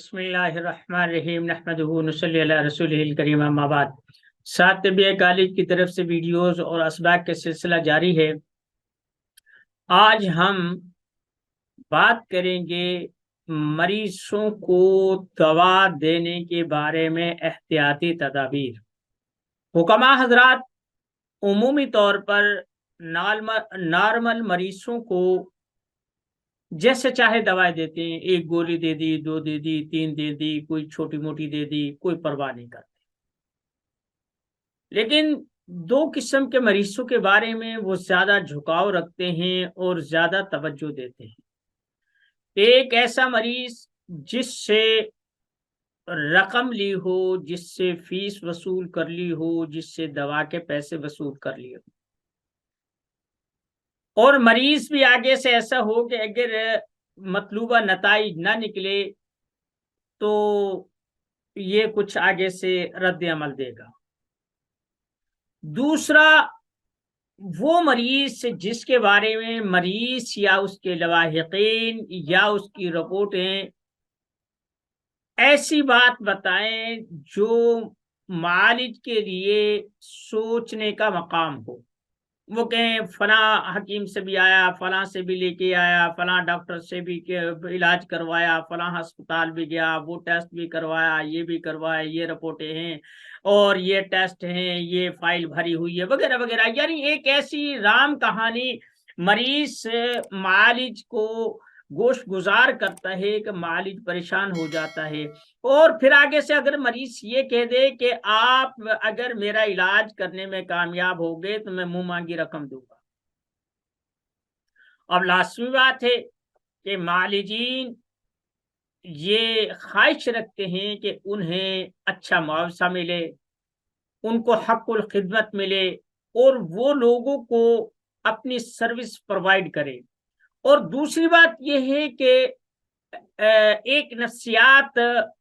بسم اللہ الرحمن الرحیم نحمدہ ونصلی علی رسولہ الکریم اما بعد۔ ساتھ طبیہ کالج کی طرف سے ویڈیوز اور اسباق کا سلسلہ جاری ہے۔ آج ہم بات کریں گے مریضوں کو دوا دینے کے بارے میں احتیاطی تدابیر۔ حکماء حضرات عمومی طور پر نارمل مریضوں کو جیسے چاہے دوائیں دیتے ہیں، ایک گولی دے دی، 2 دے دی، 3 دے دی، کوئی چھوٹی موٹی دے دی، کوئی پرواہ نہیں کرتے۔ لیکن 2 قسم کے مریضوں کے بارے میں وہ زیادہ جھکاؤ رکھتے ہیں اور زیادہ توجہ دیتے ہیں۔ ایک ایسا مریض جس سے رقم لی ہو، جس سے فیس وصول کر لی ہو، جس سے دوا کے پیسے وصول کر لیے ہو، اور مریض بھی آگے سے ایسا ہو کہ اگر مطلوبہ نتائج نہ نکلے تو یہ کچھ آگے سے رد عمل دے گا۔ دوسرا وہ مریض جس کے بارے میں مریض یا اس کے لواحقین یا اس کی رپورٹیں ایسی بات بتائیں جو معالج کے لیے سوچنے کا مقام ہو۔ وہ کہیں فلاں حکیم سے بھی آیا، فلاں سے بھی لے کے آیا، فلاں ڈاکٹر سے بھی علاج کروایا، فلاں ہسپتال بھی گیا، وہ ٹیسٹ بھی کروایا، یہ بھی کروایا، یہ رپورٹیں ہیں اور یہ ٹیسٹ ہیں، یہ فائل بھری ہوئی ہے، وغیرہ وغیرہ۔ یعنی ایک ایسی رام کہانی مریض معالج کو گوش گزار کرتا ہے کہ معالج پریشان ہو جاتا ہے، اور پھر آگے سے اگر مریض یہ کہہ دے کہ آپ اگر میرا علاج کرنے میں کامیاب ہو گئے تو میں منہ مانگی رقم دوں گا۔ اب لازمی بات ہے کہ معالجین یہ خواہش رکھتے ہیں کہ انہیں اچھا معاوضہ ملے، ان کو حق الخدمت ملے، اور وہ لوگوں کو اپنی سروس پرووائڈ کرے۔ اور دوسری بات یہ ہے کہ ایک نفسیات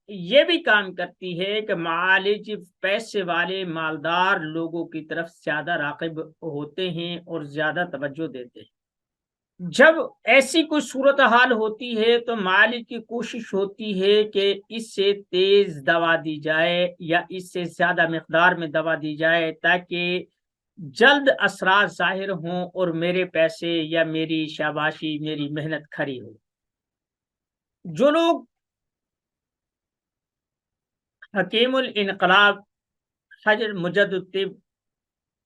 یہ بھی کام کرتی ہے کہ معالج پیسے والے مالدار لوگوں کی طرف زیادہ راغب ہوتے ہیں اور زیادہ توجہ دیتے ہیں۔ جب ایسی کوئی صورتحال ہوتی ہے تو معالج کی کوشش ہوتی ہے کہ اس سے تیز دوا دی جائے یا اس سے زیادہ مقدار میں دوا دی جائے تاکہ جلد اثرات ظاہر ہوں اور میرے پیسے یا میری شاباشی، میری محنت کھری ہو۔ جو لوگ حکیم الانقلاب حضرت مجد الطب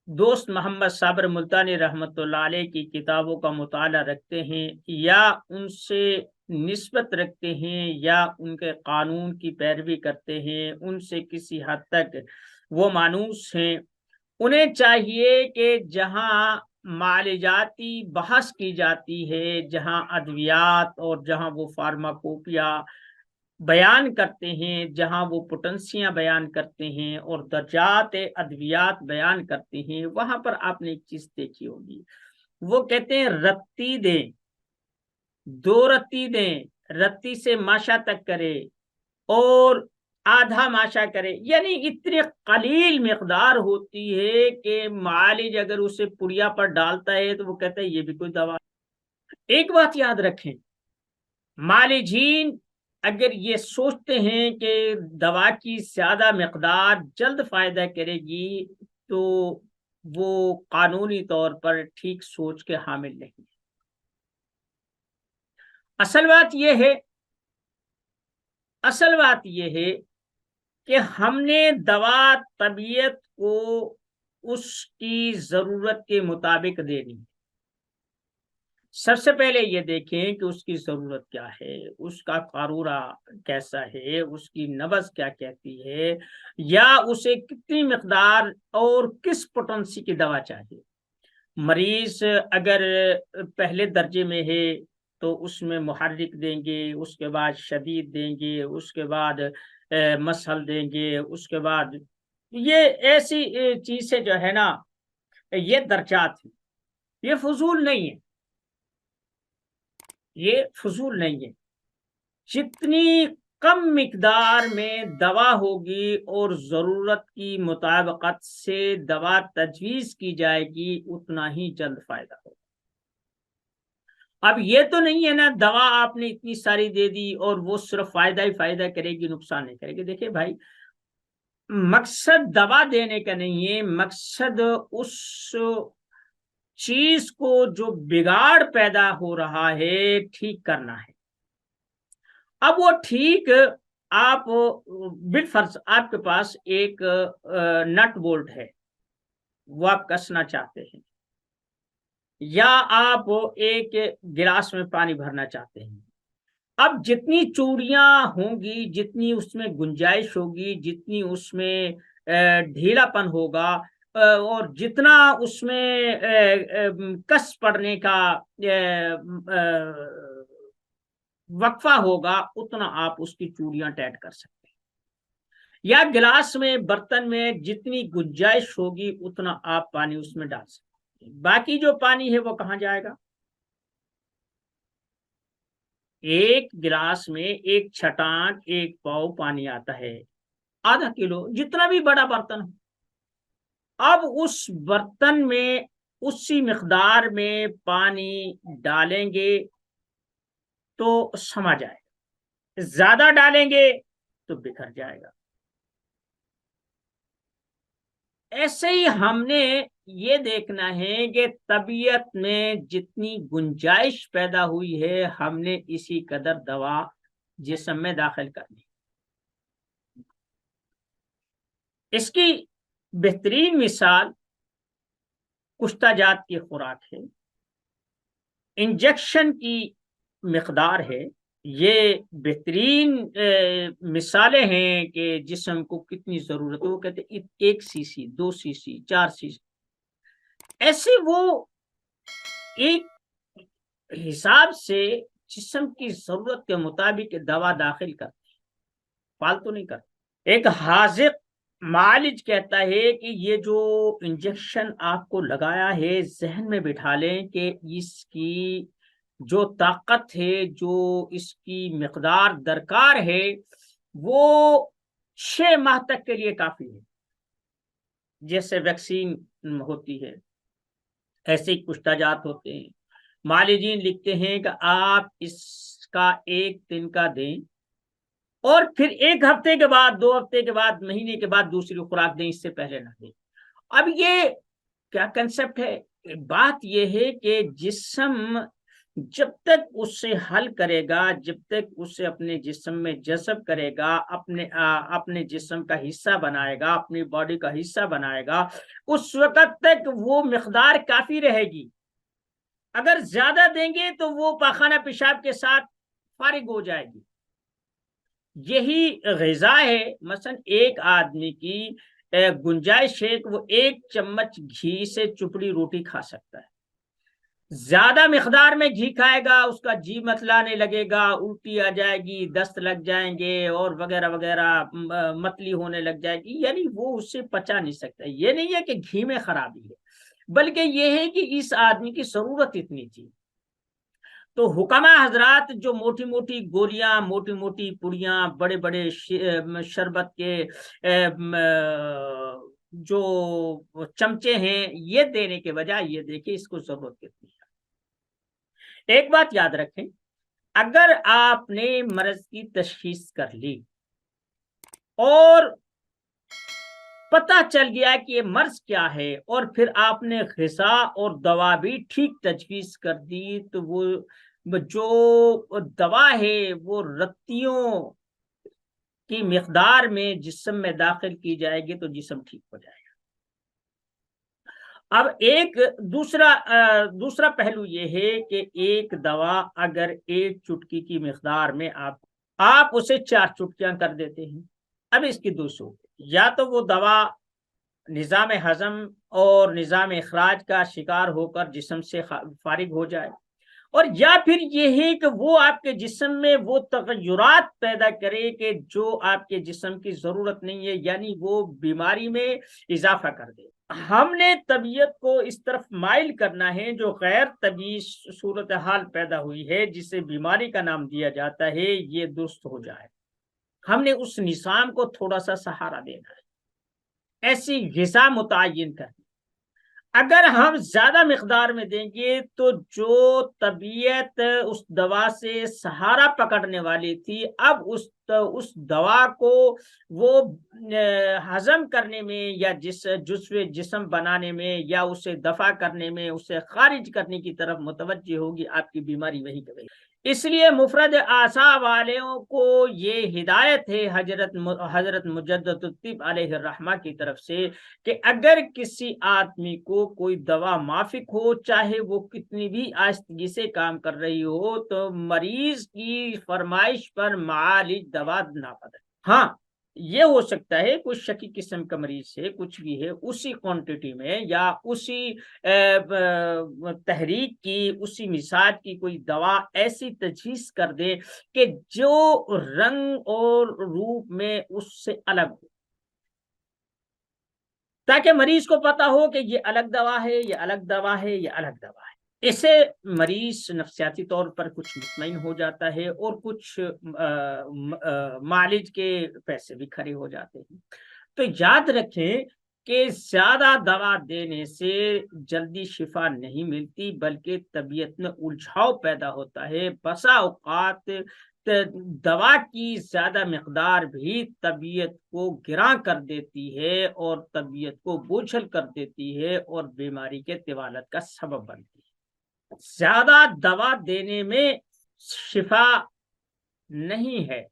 دوست محمد صابر ملتانی رحمۃ اللہ علیہ کی کتابوں کا مطالعہ رکھتے ہیں یا ان سے نسبت رکھتے ہیں یا ان کے قانون کی پیروی کرتے ہیں، ان سے کسی حد تک وہ مانوس ہیں، انہیں چاہیے کہ جہاں معالجاتی بحث کی جاتی ہے، جہاں ادویات اور جہاں وہ فارماکوپیا بیان کرتے ہیں، جہاں وہ پوٹنسیاں بیان کرتے ہیں اور درجات ادویات بیان کرتے ہیں، وہاں پر آپ نے ایک چیز دیکھی ہوگی، وہ کہتے ہیں رتی دیں، 2 رتی دیں، رتی سے ماشا تک کرے اور آدھا ماشا کرے۔ یعنی اتنی قلیل مقدار ہوتی ہے کہ معالج اگر اسے پڑیا پر ڈالتا ہے تو وہ کہتا ہے یہ بھی کوئی دوا۔ ایک بات یاد رکھیں، معالجین اگر یہ سوچتے ہیں کہ دوا کی زیادہ مقدار جلد فائدہ کرے گی تو وہ قانونی طور پر ٹھیک سوچ کے حامل نہیں۔ اصل بات یہ ہے کہ ہم نے دوا طبیعت کو اس کی ضرورت کے مطابق دینی۔ سب سے پہلے یہ دیکھیں کہ اس کی ضرورت کیا ہے، اس کا قارورہ کیسا ہے، اس کی نبض کیا کہتی ہے، یا اسے کتنی مقدار اور کس پوٹنسی کی دوا چاہیے۔ مریض اگر پہلے درجے میں ہے تو اس میں محرک دیں گے، اس کے بعد شدید دیں گے، اس کے بعد مسحل دیں گے، اس کے بعد یہ ایسی چیزیں جو ہے نا، یہ درجات ہیں، یہ فضول نہیں ہے، یہ فضول نہیں ہے۔ جتنی کم مقدار میں دوا ہوگی اور ضرورت کی مطابقت سے دوا تجویز کی جائے گی اتنا ہی جلد فائدہ ہوگا۔ اب یہ تو نہیں ہے نا دوا آپ نے اتنی ساری دے دی اور وہ صرف فائدہ ہی فائدہ کرے گی، نقصان نہیں کرے گی۔ دیکھیں بھائی، مقصد دوا دینے کا نہیں ہے، مقصد اس چیز کو جو بگاڑ پیدا ہو رہا ہے ٹھیک کرنا ہے۔ اب وہ ٹھیک، آپ بالفرض آپ کے پاس ایک نٹ بولٹ ہے، وہ آپ کسنا چاہتے ہیں، یا آپ ایک گلاس میں پانی بھرنا چاہتے ہیں۔ اب جتنی چوڑیاں ہوں گی، جتنی اس میں گنجائش ہوگی، جتنی اس میں ڈھیلا پن ہوگا، اور جتنا اس میں کس پڑنے کا وقفہ ہوگا، اتنا آپ اس کی چوڑیاں ٹائٹ کر سکتے ہیں۔ یا گلاس میں، برتن میں جتنی گنجائش ہوگی اتنا آپ پانی اس میں ڈال سکتے ہیں۔ باقی جو پانی ہے وہ کہاں جائے گا؟ ایک گلاس میں ایک چھٹان، ایک پاؤ پانی آتا ہے، آدھا کلو، جتنا بھی بڑا برتن ہو۔ اب اس برتن میں اسی مقدار میں پانی ڈالیں گے تو سما جائے گا، زیادہ ڈالیں گے تو بکھر جائے گا۔ ایسے ہی ہم نے یہ دیکھنا ہے کہ طبیعت میں جتنی گنجائش پیدا ہوئی ہے، ہم نے اسی قدر دوا جسم میں داخل کرنی۔ اس کی بہترین مثال کشتہ جات کی خوراک ہے، انجیکشن کی مقدار ہے۔ یہ بہترین مثالیں ہیں کہ جسم کو کتنی ضرورت ہے۔ وہ کہتے ہیں 1 cc 2 cc 4 cc، ایسے وہ ایک حساب سے جسم کی ضرورت کے مطابق دوا داخل کرتے ہیں، فالتو نہیں کرتے۔ ایک حاذق معالج کہتا ہے کہ یہ جو انجیکشن آپ کو لگایا ہے، ذہن میں بٹھا لیں کہ اس کی جو طاقت ہے، جو اس کی مقدار درکار ہے، وہ 6 ماہ تک کے لیے کافی ہے۔ جیسے ویکسین ہوتی ہے، ایسے ہی کشتہ جات ہوتے ہیں۔ معالجین لکھتے ہیں کہ آپ اس کا 1 دن کا دیں، اور پھر 1 ہفتے کے بعد، 2 ہفتے کے بعد، مہینے کے بعد دوسری خوراک دیں، اس سے پہلے نہ دیں۔ اب یہ کیا کنسپٹ ہے؟ بات یہ ہے کہ جسم جب تک اس سے حل کرے گا، جب تک اسے اپنے جسم میں جذب کرے گا، اپنے جسم کا حصہ بنائے گا، اپنی باڈی کا حصہ بنائے گا، اس وقت تک وہ مقدار کافی رہے گی۔ اگر زیادہ دیں گے تو وہ پاخانہ پیشاب کے ساتھ فارغ ہو جائے گی۔ یہی غذا ہے۔ مثلا ایک آدمی کی گنجائش ہے کہ وہ 1 چمچ گھی سے چپڑی روٹی کھا سکتا ہے۔ زیادہ مقدار میں گھی کھائے گا، اس کا جی متلانے لگے گا، الٹی آ جائے گی، دست لگ جائیں گے، اور وغیرہ وغیرہ، متلی ہونے لگ جائے گی، یعنی وہ اس سے پچا نہیں سکتا۔ یہ نہیں ہے کہ گھی میں خرابی ہے، بلکہ یہ ہے کہ اس آدمی کی ضرورت اتنی تھی۔ تو حکماء حضرات جو موٹی موٹی گولیاں، موٹی موٹی پڑیاں، بڑے بڑے شربت کے جو چمچے ہیں، یہ دینے کے بجائے یہ دیکھیں اس کو ضرورت کتنی ہے۔ ایک بات یاد رکھیں، اگر آپ نے مرض کی تشخیص کر لی اور پتہ چل گیا کہ یہ مرض کیا ہے، اور پھر آپ نے غذا اور دوا بھی ٹھیک تجویز کر دی، تو وہ جو دوا ہے وہ رتیوں کی مقدار میں جسم میں داخل کی جائے گی تو جسم ٹھیک ہو جائے گا۔ اب ایک دوسرا پہلو یہ ہے کہ ایک دوا اگر 1 چٹکی کی مقدار میں آپ اسے 4 چٹکیاں کر دیتے ہیں، اب اس کی 200، یا تو وہ دوا نظام ہضم اور نظام اخراج کا شکار ہو کر جسم سے فارغ ہو جائے، اور یا پھر یہ ہے کہ وہ آپ کے جسم میں وہ تغیرات پیدا کرے کہ جو آپ کے جسم کی ضرورت نہیں ہے، یعنی وہ بیماری میں اضافہ کر دے۔ ہم نے طبیعت کو اس طرف مائل کرنا ہے، جو غیر طبیعی صورتحال پیدا ہوئی ہے، جسے بیماری کا نام دیا جاتا ہے، یہ درست ہو جائے۔ ہم نے اس نظام کو تھوڑا سا سہارا دینا ہے، ایسی غذا متعین کرنی، اگر ہم زیادہ مقدار میں دیں گے تو جو طبیعت اس دوا سے سہارا پکڑنے والی تھی، اب اس دوا کو وہ ہضم کرنے میں یا جزو جسم بنانے میں یا اسے دفع کرنے میں، اسے خارج کرنے کی طرف متوجہ ہوگی، آپ کی بیماری وہی کرے گی۔ اس لیے مفرد اعصاب والوں کو یہ ہدایت ہے حضرت مجدد الطب علیہ الرحمہ کی طرف سے کہ اگر کسی آدمی کو کوئی دوا مافک ہو، چاہے وہ کتنی بھی آہستگی سے کام کر رہی ہو، تو مریض کی فرمائش پر معالج دوا نہ بدلے۔ ہاں، یہ ہو سکتا ہے کوئی شکی قسم کا مریض ہے، کچھ بھی ہے، اسی کوانٹٹی میں یا اسی تحریک کی، اسی مزاج کی کوئی دوا ایسی تجویز کر دے کہ جو رنگ اور روپ میں اس سے الگ ہو، تاکہ مریض کو پتا ہو کہ یہ الگ دوا ہے، یہ الگ دوا ہے، یہ الگ دوا ہے۔ اس سے مریض نفسیاتی طور پر کچھ مطمئن ہو جاتا ہے اور کچھ معالج کے پیسے بھی کھڑے ہو جاتے ہیں۔ تو یاد رکھیں کہ زیادہ دوا دینے سے جلدی شفا نہیں ملتی، بلکہ طبیعت میں الجھاؤ پیدا ہوتا ہے۔ بسا اوقات دوا کی زیادہ مقدار بھی طبیعت کو گراں کر دیتی ہے اور طبیعت کو بوجھل کر دیتی ہے اور بیماری کے طوالت کا سبب بنتی ہے۔ زیادہ دوا دینے میں شفا نہیں ہے،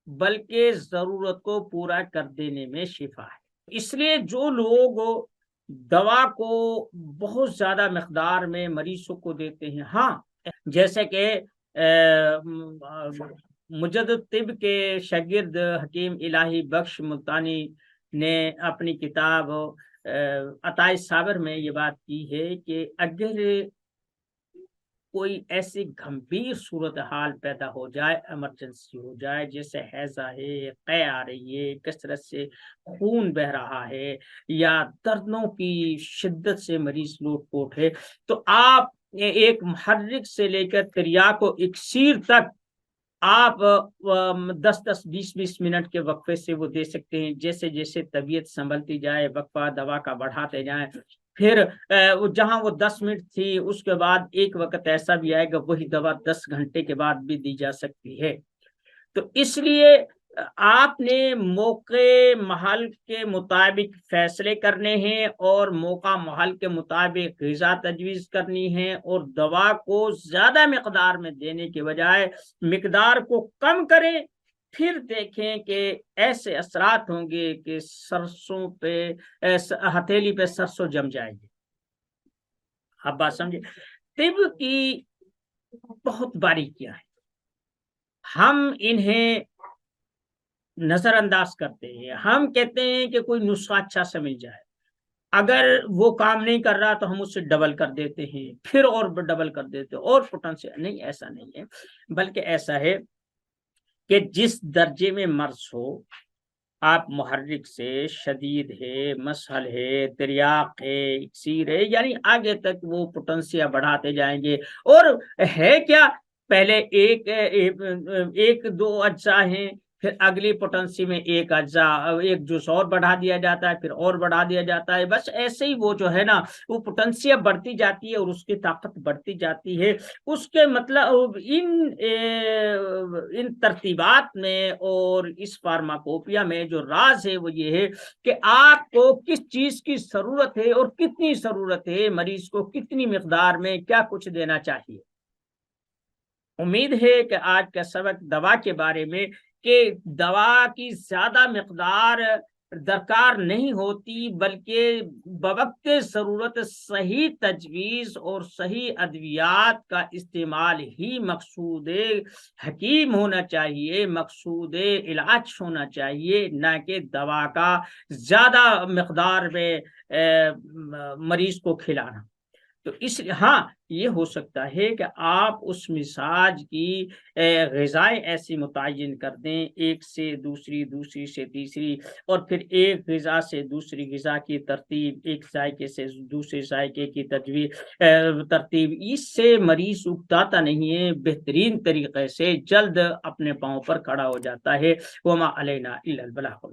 بلکہ ضرورت کو پورا کر دینے میں شفا ہے۔ اس لیے جو لوگ دوا کو بہت زیادہ مقدار میں مریضوں کو دیتے ہیں، ہاں، جیسے کہ مجدد طب کے شاگرد حکیم الہی بخش ملتانی نے اپنی کتاب عطائے صابر میں یہ بات کی ہے کہ اگر کوئی ایسی گھمبیر صورتحال پیدا ہو جائے، ایمرجنسی ہو جائے، جیسے ہیضہ ہے، قے آ رہی ہے، کثرت سے خون بہ رہا ہے، یا دردوں کی شدت سے مریض لوٹ پوٹ ہے، تو آپ ایک محرک سے لے کر تریاک و اکسیر تک آپ 10-20 منٹ کے وقفے سے وہ دے سکتے ہیں۔ جیسے جیسے طبیعت سنبھلتی جائے، وقفہ دوا کا بڑھاتے جائیں، پھر جہاں وہ 10 منٹ تھی، اس کے بعد ایک وقت ایسا بھی آئے گا وہی دوا 10 گھنٹے کے بعد بھی دی جا سکتی ہے۔ تو اس لیے آپ نے موقع محل کے مطابق فیصلے کرنے ہیں اور موقع محل کے مطابق غذا تجویز کرنی ہے، اور دوا کو زیادہ مقدار میں دینے کے بجائے مقدار کو کم کریں۔ پھر دیکھیں کہ ایسے اثرات ہوں گے کہ سرسوں پہ ہتھیلی پہ سرسوں جم جائے گی۔ اب بات سمجھے، طب کی بہت باریکیاں ہیں، ہم انہیں نظر انداز کرتے ہیں۔ ہم کہتے ہیں کہ کوئی نسخہ اچھا سا مل جائے، اگر وہ کام نہیں کر رہا تو ہم اسے ڈبل کر دیتے ہیں، پھر اور ڈبل کر دیتے ہیں، اور پوٹینشیل نہیں، ایسا نہیں ہے، بلکہ ایسا ہے کہ جس درجے میں مرض ہو، آپ محرک سے شدید ہے، مسہل ہے، تریاق ہے، اکسیر ہے، یعنی آگے تک وہ پوٹنسیا بڑھاتے جائیں گے۔ اور ہے کیا، پہلے ایک دو اجزاء ہیں، پھر اگلی پوٹنسی میں ایک جز اور بڑھا دیا جاتا ہے، پھر اور بڑھا دیا جاتا ہے، بس ایسے ہی وہ جو ہے نا، وہ پوٹنسیا بڑھتی جاتی ہے اور اس کی طاقت بڑھتی جاتی ہے۔ اس کے مطلب ان ترتیبات میں اور اس فارماکوپیا میں جو راز ہے وہ یہ ہے کہ آپ کو کس چیز کی ضرورت ہے اور کتنی ضرورت ہے، مریض کو کتنی مقدار میں کیا کچھ دینا چاہیے۔ امید ہے کہ آج کا سبق دوا کے بارے میں، کہ دوا کی زیادہ مقدار درکار نہیں ہوتی، بلکہ بوقت ضرورت صحیح تجویز اور صحیح ادویات کا استعمال ہی مقصود حکیم ہونا چاہیے، مقصود علاج ہونا چاہیے، نہ کہ دوا کا زیادہ مقدار میں مریض کو کھلانا۔ تو اس ہاں، یہ ہو سکتا ہے کہ آپ اس مزاج کی غذائیں ایسی متعین کر دیں، ایک سے دوسری، دوسری سے تیسری، اور پھر ایک غذا سے دوسری غذا کی ترتیب، ایک ذائقے سے دوسرے ذائقے کی ترتیب، اس سے مریض اکتاتا نہیں ہے، بہترین طریقے سے جلد اپنے پاؤں پر کھڑا ہو جاتا ہے۔ وما علینا الا البلاغ۔